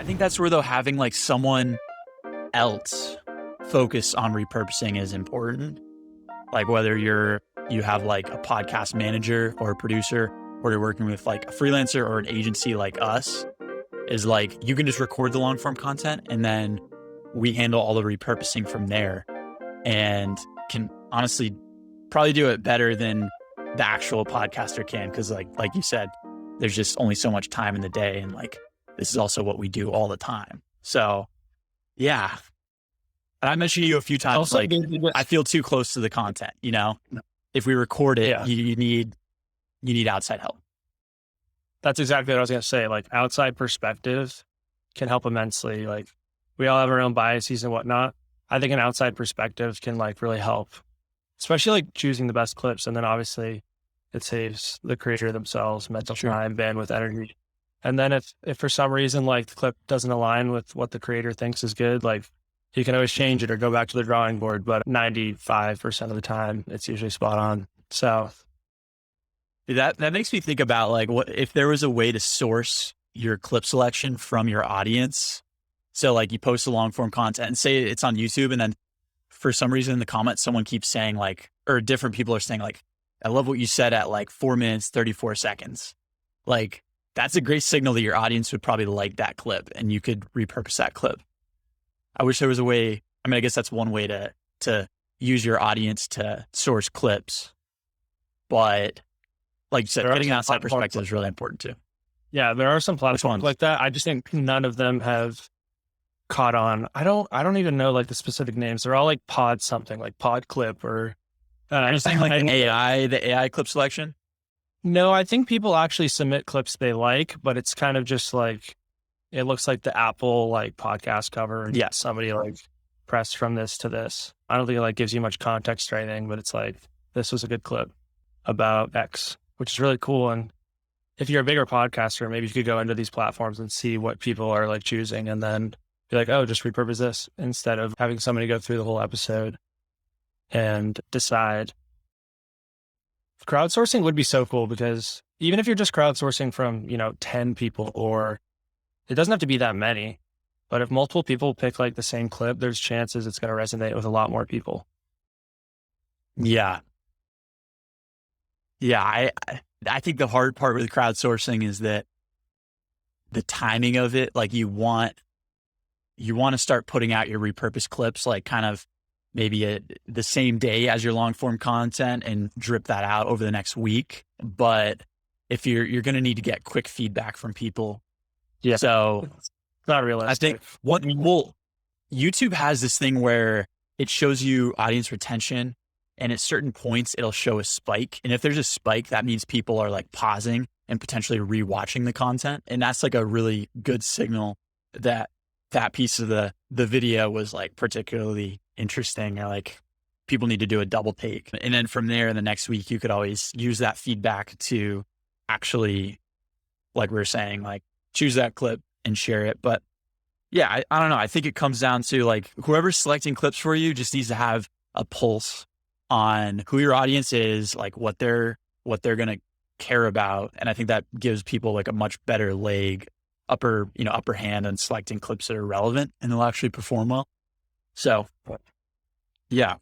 I think that's where though having like someone else focus on repurposing is important. Like whether you have like a podcast manager or a producer, or you're working with like a freelancer or an agency like us, is like you can just record the long form content and then we handle all the repurposing from there, and can honestly probably do it better than the actual podcaster can, because like you said, there's just only so much time in the day, and like this is also what we do all the time. So yeah. And I mentioned to you a few times, also, like I feel too close to the content, you know, if we record it, you need outside help. That's exactly what I was going to say. Like outside perspective can help immensely. Like we all have our own biases and whatnot. I think an outside perspective can like really help, especially like choosing the best clips. And then obviously it saves the creator themselves mental time, bandwidth, energy. And then if for some reason, like the clip doesn't align with what the creator thinks is good, like you can always change it or go back to the drawing board, but 95% of the time it's usually spot on. So that makes me think about like, what if there was a way to source your clip selection from your audience? So like you post a long form content and say it's on YouTube, and then for some reason in the comments, someone keeps saying like, or different people are saying like, I love what you said at like 4 minutes, 34 seconds. Like that's a great signal that your audience would probably like that clip and you could repurpose that clip. I wish there was a way. I mean, I guess that's one way to use your audience to source clips, but like you said, getting an outside perspective is really important too. Yeah, there are some platforms like that. I just think none of them have caught on. I don't even know like the specific names. They're all like pod something, like pod clip or anything like the AI clip selection. No, I think people actually submit clips they like, but it's kind of just like, it looks like the Apple like podcast cover. And somebody like pressed from this to this. I don't think it like gives you much context or anything, but it's like, this was a good clip about X, which is really cool. And if you're a bigger podcaster, maybe you could go into these platforms and see what people are like choosing and then be like, oh, just repurpose this, instead of having somebody go through the whole episode and decide. Crowdsourcing would be so cool, because even if you're just crowdsourcing from, 10 people, or it doesn't have to be that many, but if multiple people pick like the same clip, there's chances it's going to resonate with a lot more people. Yeah. Yeah. I think the hard part with crowdsourcing is that the timing of it, like you want to start putting out your repurposed clips, like kind of maybe the same day as your long form content, and drip that out over the next week. But if you're going to need to get quick feedback from people. Yeah. So it's not realistic. I think YouTube has this thing where it shows you audience retention, and at certain points it'll show a spike. And if there's a spike, that means people are like pausing and potentially rewatching the content. And that's like a really good signal that piece of the video was like particularly interesting, or like people need to do a double take. And then from there, in the next week, you could always use that feedback to actually, like we were saying, like choose that clip and share it. But yeah, I don't know. I think it comes down to like whoever's selecting clips for you just needs to have a pulse on who your audience is, like what they're going to care about. And I think that gives people like a much better upper hand on selecting clips that are relevant and they'll actually perform well. So yeah.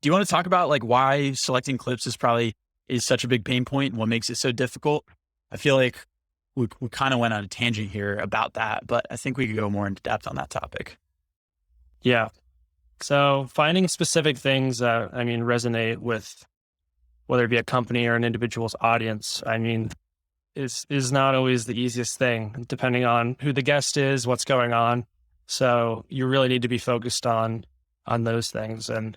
Do you want to talk about like why selecting clips is such a big pain point and what makes it so difficult? I feel like we kind of went on a tangent here about that, but I think we could go more into depth on that topic. Yeah. So finding specific things that, resonate with whether it be a company or an individual's audience, is not always the easiest thing, depending on who the guest is, what's going on. So you really need to be focused on those things. And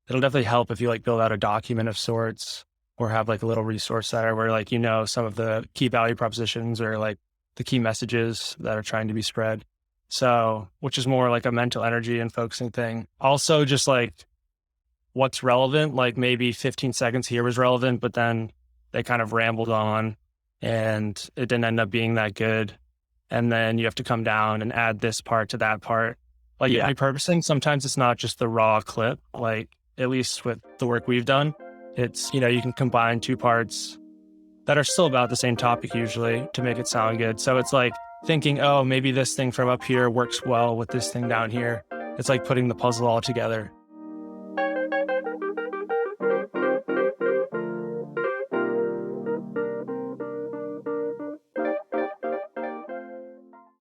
it'll definitely help if you like build out a document of sorts, or have like a little resource center where like, some of the key value propositions or like the key messages that are trying to be spread. So, which is more like a mental energy and focusing thing. Also just like what's relevant, like maybe 15 seconds here was relevant, but then they kind of rambled on and it didn't end up being that good. And then you have to come down and add this part to that part. Like repurposing, sometimes it's not just the raw clip, like at least with the work we've done, it's, you can combine two parts that are still about the same topic usually to make it sound good. So it's like thinking, oh, maybe this thing from up here works well with this thing down here. It's like putting the puzzle all together.